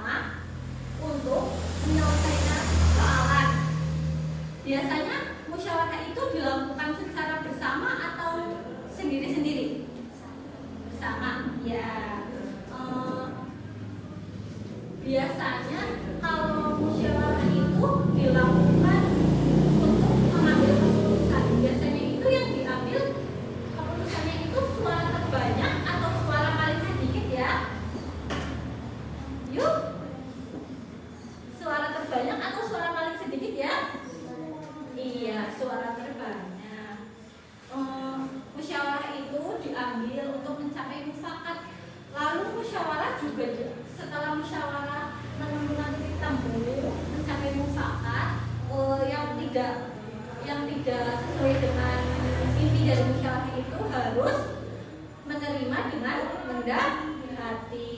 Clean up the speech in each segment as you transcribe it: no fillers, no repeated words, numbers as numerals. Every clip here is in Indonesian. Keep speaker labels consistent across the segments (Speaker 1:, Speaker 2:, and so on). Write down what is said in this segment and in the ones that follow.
Speaker 1: bersama untuk menyelesaikan soalan. Biasanya musyawarah itu dilakukan secara bersama atau sendiri-sendiri? Bersama, ya. Biasanya kalau musyawarah itu dilakukan untuk mengambil keputusan. Biasanya itu yang diambil keputusannya itu suara terbanyak atau suara paling sedikit ya. Yuk, suara terbanyak atau suara paling sedikit ya? Iya, suara terbanyak. Musyawarah itu diambil untuk mencapai mufakat. Lalu musyawarah juga setelah musyawarah menemukan titik temu mencapai mufakat yang tidak sesuai dengan inti dari musyawarah itu harus menerima dengan rendah hati,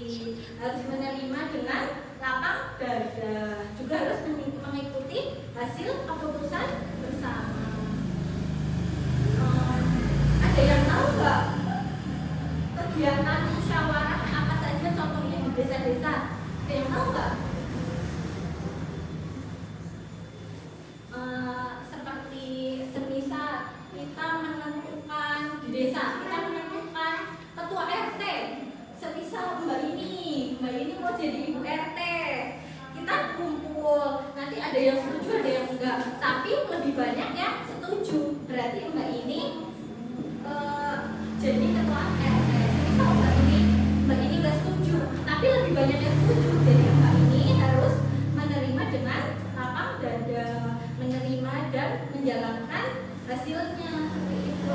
Speaker 1: harus menerima dengan lapang dada, juga harus mengikuti hasil keputusan bersama. Ada yang tahu nggak kegiatan musyawarah apa saja contohnya di desa-desa? Ada yang tahu nggak? Seperti semisal kita menentukan di desa, kita menentukan ketua RT. Semisal Mbak ini mau jadi ibu RT. Kita kumpul, nanti ada yang setuju, ada yang enggak. Tapi lebih banyak yang setuju. Berarti Mbak ini jadi ketua RT. Semisal Mbak ini enggak setuju, tapi lebih banyak yang setuju. Jadi Mbak ini harus menerima dengan lapang dada, menerima dan menjalankan hasilnya seperti itu.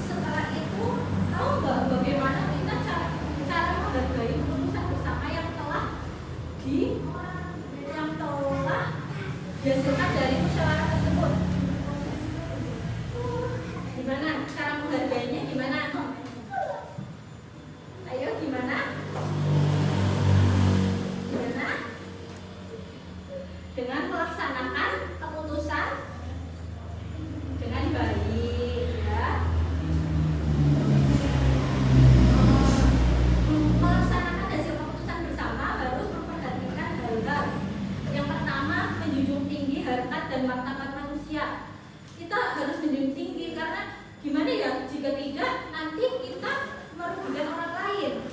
Speaker 1: Setelah itu, tahu nggak bagaimana kita cara menghargai keputusan bersama yang telah dihasilkan dari musyawarah tersebut? Gimana cara menghargainya? Gimana? Ayo gimana? Dengan melaksanakan keputusan dengan baik, ya. Melaksanakan hasil keputusan bersama harus memperhatikan hal-hal. Yang pertama, menjunjung tinggi harkat dan martabat manusia. Kita harus menjunjung tinggi karena gimana ya, jika tidak nanti kita merugikan orang lain.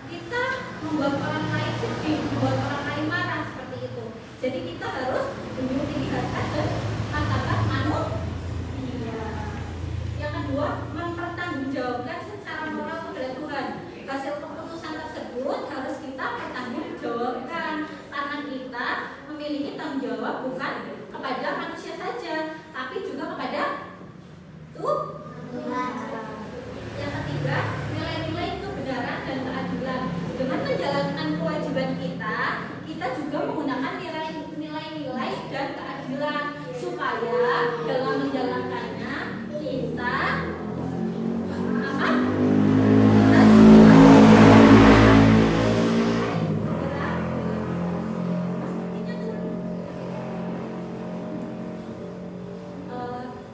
Speaker 1: Kita membuat orang lain sedih, membuat orang lain marah seperti itu. Jadi kita harus menjunjung tinggi harkat dan martabat manusia. Yang kedua, mempertanggungjawabkan secara moral kepada Tuhan. Hasil keputusan tersebut harus kita pertanggungjawabkan karena kita memiliki tanggung jawab bukan kepada manusia saja, tapi juga kepada Tuhan. Yang ketiga, nilai-nilai kebenaran dan keadilan. Dengan menjalankan kewajiban kita juga menggunakan nilai-nilai dan keadilan supaya dalam menjalankannya kita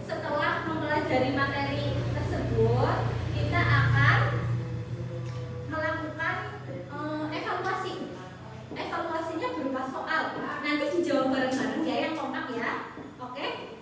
Speaker 1: setelah mempelajari materi tersebut, kita akan melakukan evaluasi. Evaluasinya berupa soal. Nanti dijawab bareng-bareng ya, yang kompak ya. Oke?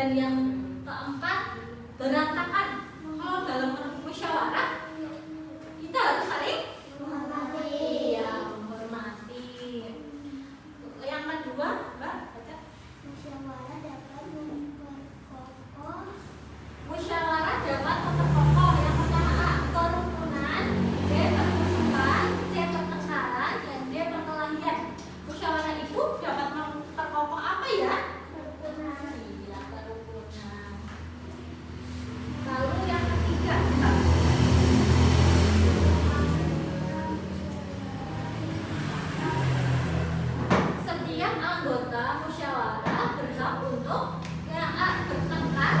Speaker 1: Dan yang keempat, berantakan. Kalau dalam musyawarah kita harus saling menghormati. Iya, menghormati. Yang kedua, Mbak, baca.
Speaker 2: Musyawarah dapat memperkokoh.
Speaker 1: Musyawarah dapat memperkokoh. Yang pertama A, kerukunan, B, permusuhan, C, pertengkaran, dan D, perkelahian. Musyawarah itu dapat memperkokoh apa ya?
Speaker 2: Kerukunan.
Speaker 1: Iya, kerukunan. Lalu yang ketiga, Mbak. Setiap anggota musyawarah berhak untuk yang A, bertengkar,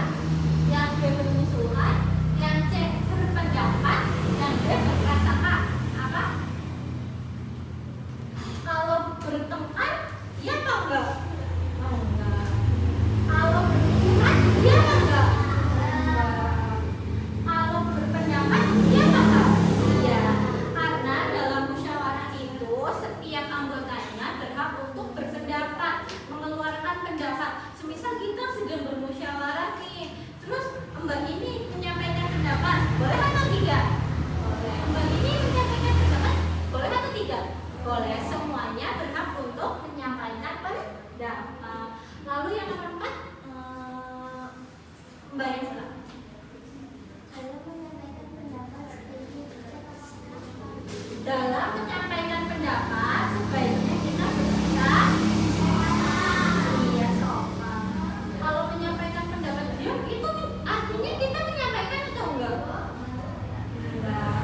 Speaker 1: yang B, bermusuhan, yang C, berpendapat, yang D, berprasangka. Apa? Kalau bertengkar, iya apa enggak? Oh, enggak. Kalau bermusuhan, iya apa enggak? Enggak. Kalau berpendapat, iya apa enggak? Iya. Karena dalam musyawarah itu setiap anggotanya berhak untuk berpendapat, mengeluarkan pendapat. Semisal kita sedang bermusyawarah nih, terus Mbak ini menyampaikan pendapat, boleh atau tidak? Boleh. Mbak ini menyampaikan pendapat, boleh atau tidak? Boleh. Semuanya berhak untuk menyampaikan pendapat. Lalu yang nomor 4, Mbak yang salah.
Speaker 2: Kalau menyampaikan pendapat sebaiknya kita bersikap.
Speaker 1: Dalam menyampaikan pendapat sebaiknya kita bersikap iya sopan. Kalau menyampaikan pendapat dia itu artinya kita menyampaikan atau enggak? Enggak.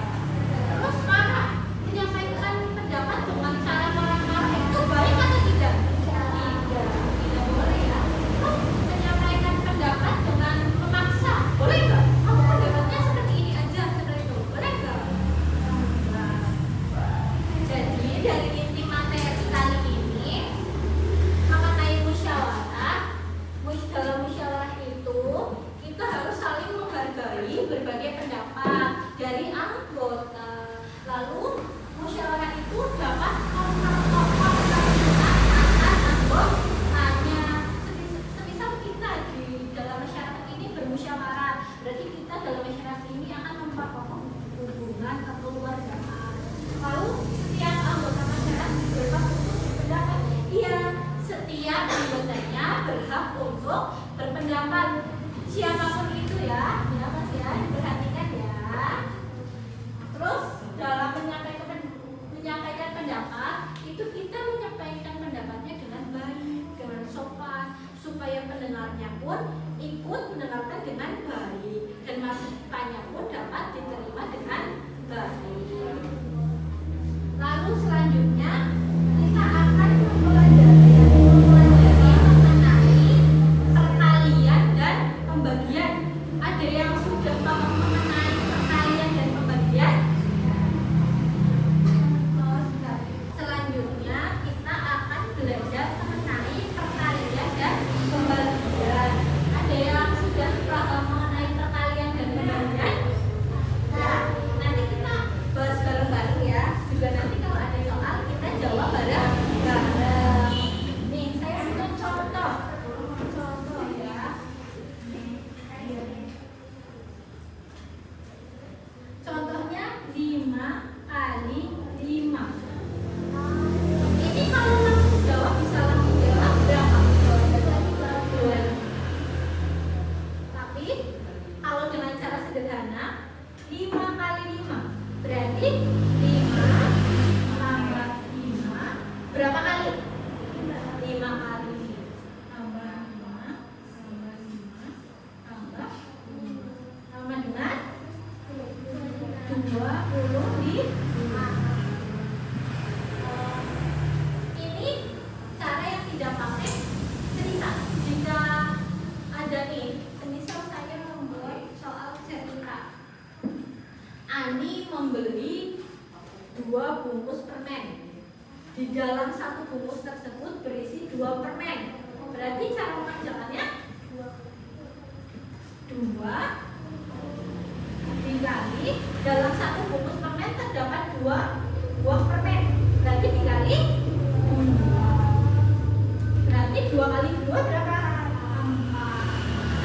Speaker 1: Terus marah, menyampaikan pendapat dengan cara marah-marah itu baik atau tidak? Tidak boleh ya. Terus menyampaikan pendapat dengan memaksa, boleh enggak? Aku pendapatnya seperti ini aja, seperti itu, boleh enggak? Enggak. Jadi dari inti materi kali ini mengenai musyawarah, dalam musyawarah itu kita harus saling menghargai berbagai pendapat dari anggota. Lalu musyawarah itu dapat memperkokoh kerukunan antar anggotanya. Semisal kita di dalam masyarakat ini bermusyawarah, berarti kita dalam masyarakat ini akan memperkokoh hubungan kekeluargaan. Lalu setiap anggota masyarakat berhak untuk berpendapat. Iya, setiap anggotanya berhak untuk berpendapat. Siapapun itu ya Mas ya, diperhatikan ya. Terus dalam menyampaikan pendapat itu kita menyampaikan pendapatnya dengan baik, dengan sopan, supaya pendengarnya pun ikut mendengarkan dengan baik dan masukannya pun dapat diterima dengan baik. Lalu selanjutnya kita akan mempelajari mengenai perkalian dan pembagian. Ada yang sudah paham mengenai perkalian dan pembagian? Selanjutnya kita akan belajar mengenai perkalian dan pembagian. Ada yang sudah paham mengenai perkalian dan pembagian? Ya, nanti kita bahas bareng-bareng ya. Juga nanti kalau ada soal kita jawab bareng-bareng. Nih, saya sudah contoh ya. Contohnya 5 kali 5. Ini kalau langsung jawab bisa langsung jawab berapa? 2. Tapi kalau dengan cara sederhana 5 kali 5 berarti 5 tambah 5 berapa kali? 5 kali tambah 5 tambah 5 tambah dengan 25. Ini cara yang tidak pakai cerita. Jika ada nih, semisal saya membuat soal cerita, Ani membeli 2 bungkus permen. Di dalam 1 bungkus tersebut berisi 2 permen. Berarti cara mengerjakannya 2 dikali dalam 1 bungkus permen terdapat 2 buah permen. Berarti dikali 2. Berarti 2 kali 2 berapa? 4.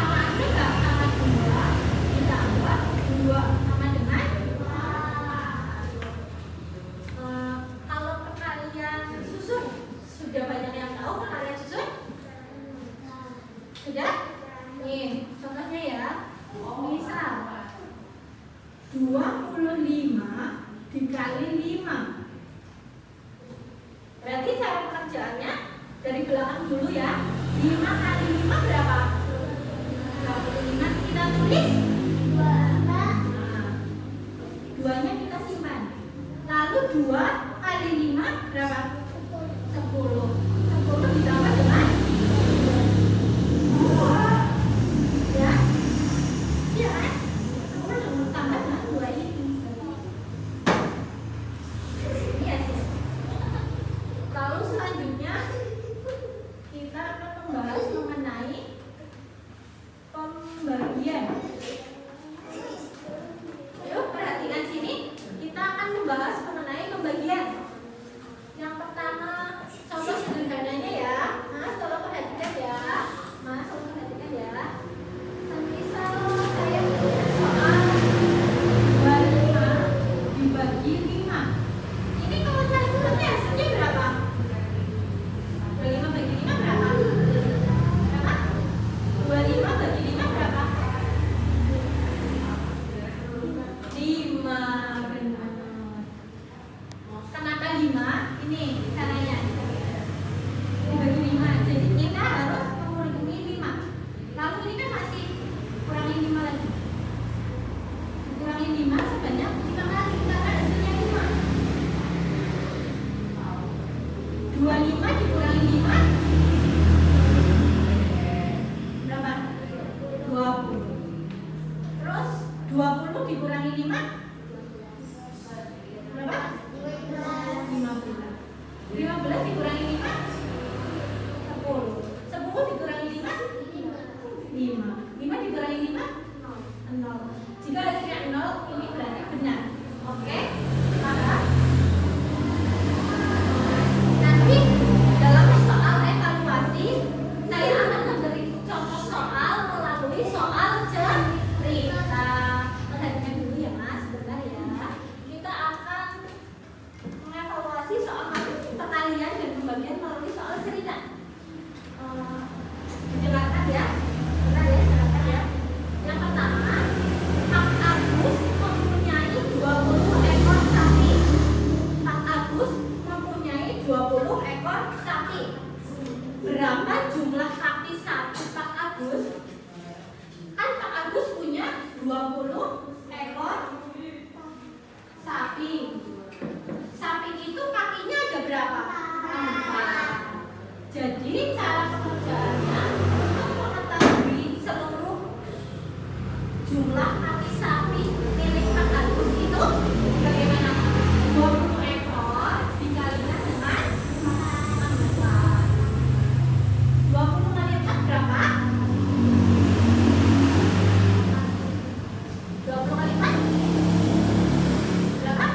Speaker 1: pekerjaannya dari belakang dulu ya. 5 kali 5 berapa? 25. Kita tulis
Speaker 2: 2.
Speaker 1: nah, 2-nya kita simpan. Lalu 2 kali 5 berapa? 10. 10 ditambah dengan 2 ya. Iya kan? 10 tambah dengan 2 ini. Iya sih. Lalu selanjutnya kita akan membahas mengenai pembagian. Yuk perhatikan sini. Kita akan membahas mengenai pembagian. Yang pertama, contoh sederhananya ya. Mas, tolong perhatikan ya. Mas, tolong perhatikan ya. Semisal saya punya soal 25 dibagi 5. Ini kalau cari uangnya hasilnya berapa? 25 bagi 5 berapa? Berapa? 25 bagi 5 berapa? 5, benar. Kenapa 5? Ini caranya. Dibagi 5. Jadi kita harus mengurangi 5. Lalu ini kan masih kurangin 5 lagi. Kurangin 5 sebanyak 5 kali karena hasilnya 5. 25 dikurangi 5 berapa? 20. Terus 20 dikurangi 5 berapa? 15. 15 dikurangi 5 10. 10 dikurangi 5 5. 5 dikurangi 5 0. Jika hasilnya 0 ini berarti benar. Oke? Maka nanti dalam soal evaluasi saya akan memberi contoh soal melalui soal cerita. Perhatikan dulu ya Mas, sebentar ya. Kita akan mengevaluasi soal perkalian dan pembagian melalui soal cerita. Didengarkan ya. Bentar ya, dengarkan ya. Yang pertama, Pak Agus mempunyai 20 ekor sapi. Pak Agus mempunyai 20 ekor sapi. Berapa jumlah sapi Pak Agus? Kan Pak Agus punya 20 ekor sapi. Sapi itu kakinya ada berapa? 4. Jadi cara pengerjaannya untuk mengetahui seluruh jumlah kaki sapi milik Pak Agus itu bagaimana? 20 ekor dikalikan dengan 4. 20 kali 4 berapa? 20 kali 4 berapa?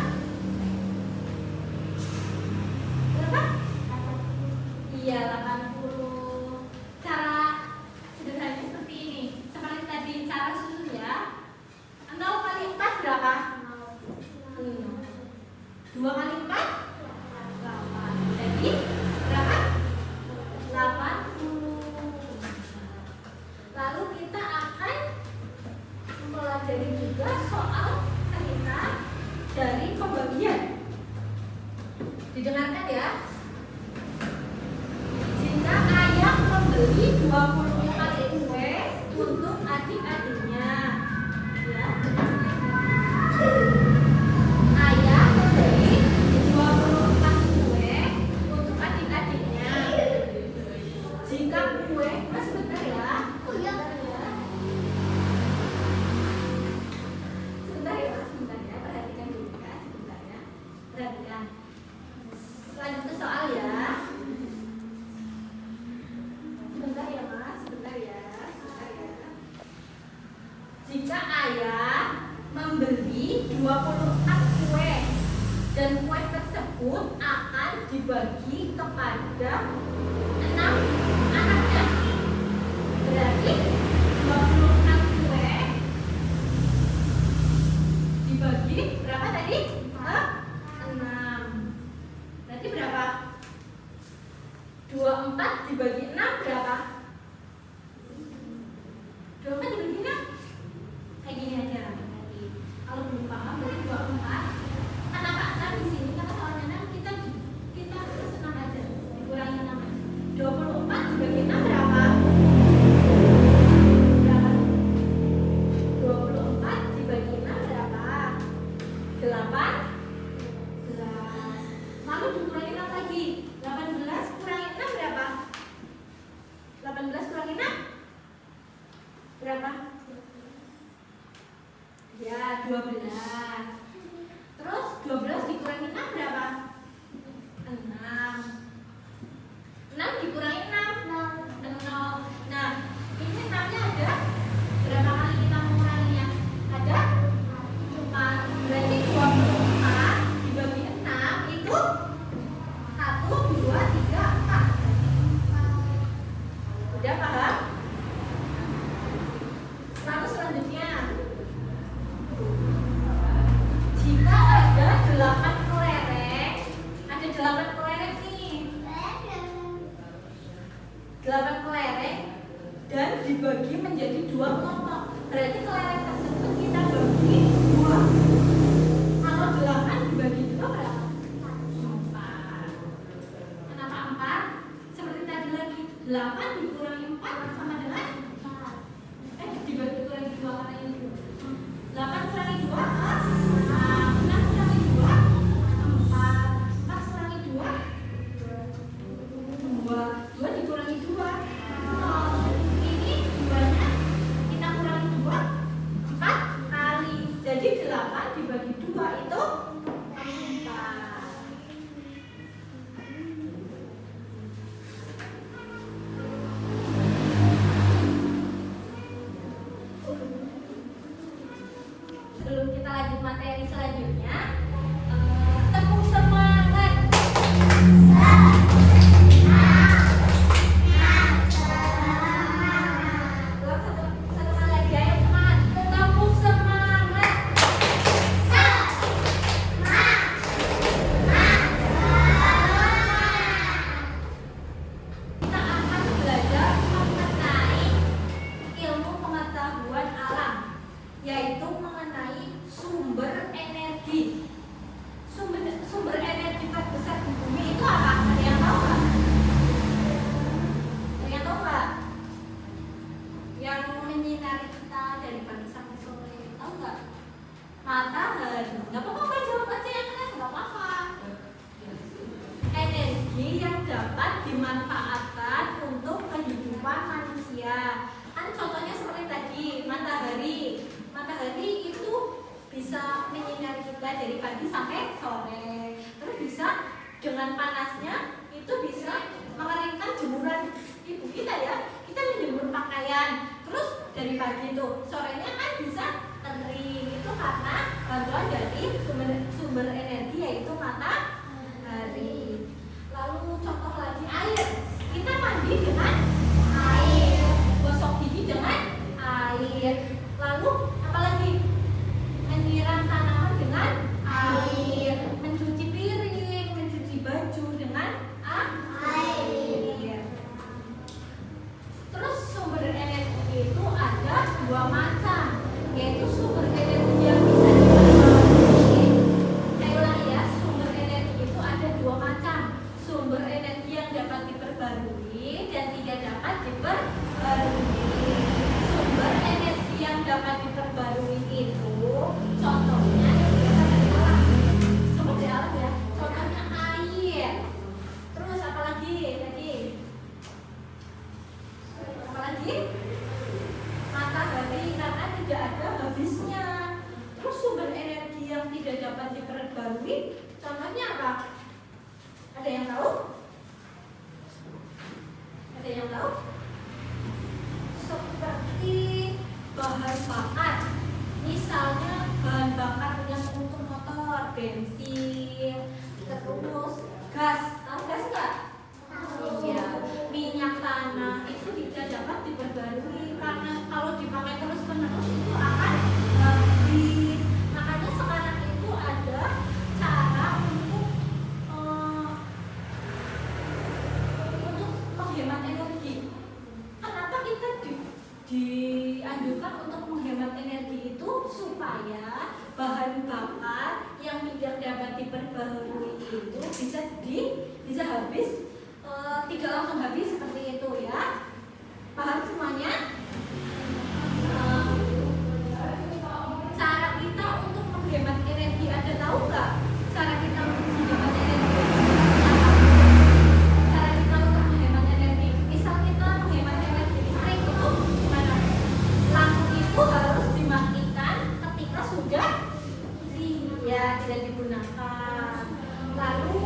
Speaker 1: Berapa? Iya, 80. Cara sederhananya seperti ini. Seperti tadi cara susun ya. 0 kali 4 berapa? 2 kali 4 8. Jadi berapa? 80. Lalu kita akan mempelajari juga soal cerita dari pembagian. Didengarkan ya. Jika ayah membeli 20 kali kue untuk adik-adiknya, ya. Ayah membeli 20 kali kue untuk adik-adiknya. Jika kue, Mas sebentar ya. Sebentar ya Mas, sebentar ya. Perhatikan dulu ya, sebentar ya. Perhatikan. Lanjut ke soal ya. Sebentar ya Mas, sebentar ya. Jika ayah membeli 24 kue dan kue tersebut akan dibagi kepada 6 anaknya. Berarti 24 kue dibagi berapa tadi? 6. Berarti berapa? 24 dibagi 6 berapa? 24 dibagi 6 kayak gini aja. Kalau belum paham berarti 24. Kenapa 6 di sini? Karena soalnya 6 kita senang aja. Dikurangi 8 kelereng dan dibagi menjadi 2 kelompok. Berarti kelereng tersebut kita bagi 2. Kalau 8 dibagi 2 berapa? 4. Kenapa 4? Seperti tadi lagi, 8 dikurangi 4 sama dengan dibagi kurangi 2 karena ini 8 kurangi 2 6 kurangi 2 4 kurangi 2 2 dikurangi 2 ini 2 nya kita kurangi 2 4 kali, jadi 8 dibagi 2 itu 4. Sebelum kita lanjut materi selanjutnya, tepuk semangat. Satu kali lagi, ayo semangat. Tepuk semangat. Kita akan belajar mengenai ilmu pengetahuan alam, yaitu mengenai sumber energi. Sumber energi terbesar di bumi itu apa? Ada yang tahu nggak? Ada yang tahu nggak? Yang menyinari kita dari pagi sampai sore, tahu nggak? Matahari. Nggak apa-apa, jawab aja yang keren, nggak apa-apa. Energi yang dapat dimanfaatkan untuk kehidupan manusia. Kan contohnya seperti tadi, matahari. Matahari itu bisa menyinari kita dari pagi sampai sore. Terus bisa dengan panasnya itu bisa mengeringkan jemuran ibu kita ya. Kita menjemur pakaian. Terus dari pagi itu sorenya kan bisa kering. Itu karena bantuan dari sumber energi yaitu matahari. Lalu contoh lagi air. Kita mandi dengan air, gosok gigi dengan air. Lalu apalagi? Menyiram tanaman dengan air, mencuci piring, mencuci baju dengan air. Terus sumber energi itu ada 2 macam, yaitu sumber energi yang bisa diperbarui. Saya ulangi ya, sumber energi itu ada 2 macam. Sumber energi yang dapat diperbarui dan tidak dapat diperbarui. Sumber energi yang dapat diperbarui itu contohnya sumber dari alam ya. Contohnya air. Terus apalagi tadi? Apalagi? Matahari karena tidak ada habisnya. Terus sumber energi yang tidak dapat diperbarui contohnya apa? Ada yang tahu? Ada yang tahu? Seperti bahan bakar, misalnya bahan bakar yang untuk motor, bensin, terus gas. Tahu gas nggak? Iya, minyak tanah itu tidak dapat diperbarui karena kalau dipakai terus menerus itu akan habis. Makanya sekarang itu ada cara untuk menghemat energi. Kenapa kita dianjurkan untuk menghemat energi itu? Supaya bahan bakar yang tidak dapat diperbarui itu bisa habis, tidak langsung habis seperti itu ya. Paham semuanya? Cara kita untuk menghemat energi, ada tahu nggak? Cara kita untuk menghemat energi apa? Cara kita untuk menghemat energi, misal kita menghemat energi listrik itu gimana? Lampu itu harus dimatikan ketika sudah tidak digunakan. Lalu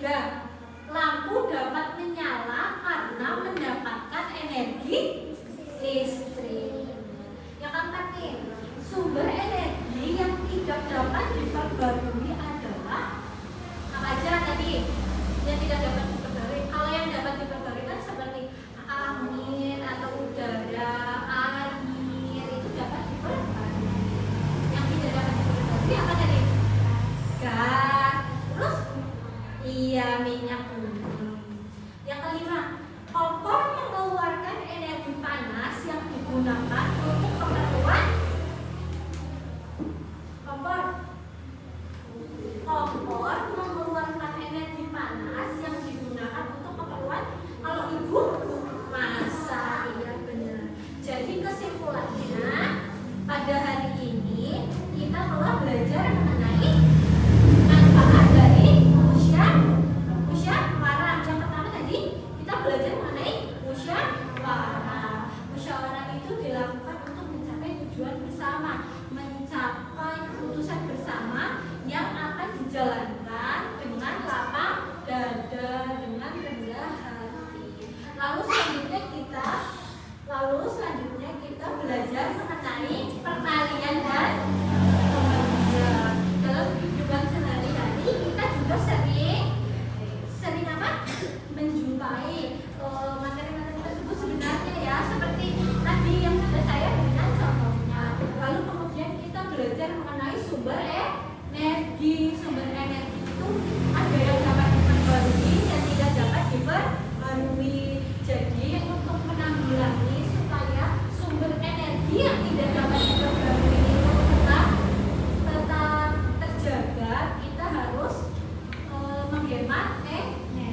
Speaker 1: ketiga, lampu dapat menyala karena mendapatkan energi listrik. Yang keempat nih, sumber energi yang tidak dapat diperbarui adalah apa aja tadi yang tidak dapat diperbarui? Kalau yang dapat diperbarui kan seperti angin atau udara, air, itu dapat diperbarui. Yang tidak dapat diperbarui apa tadi? Gas. Terus iya, minyak bumi. Yang kelima, kompor mengeluarkan energi panas yang digunakan untuk keperluan kompor mengeluarkan energi panas yang digunakan untuk keperluan kalau ibu masak. Iya benar. Jadi kesimpulannya pada hari ini kita telah belajar mengenai manfaat dari musyawarah. Yang pertama tadi kita belajar mengenai musyawarah. Musyawarah itu dilakukan untuk mencapai tujuan bersama, mencapai keputusan bersama yang akan dijalankan dengan lapang dada, dengan rendah hati. Lalu selanjutnya kita belajar mengenai perkalian dan pembagian. Dalam kehidupan sehari-hari kita juga sering apa? Menjumpai materi-materi tersebut sebenarnya ya, seperti tadi yang sudah saya berikan contohnya. Lalu kemudian kita belajar mengenai sumber energi. Sumber energi itu ada yang dapat diperbarui dan tidak dapat diperbarui. Jadi untuk menanggulangi supaya sumber energi yang tidak dapat diperbarui itu tetap terjaga, kita harus menghemat energi.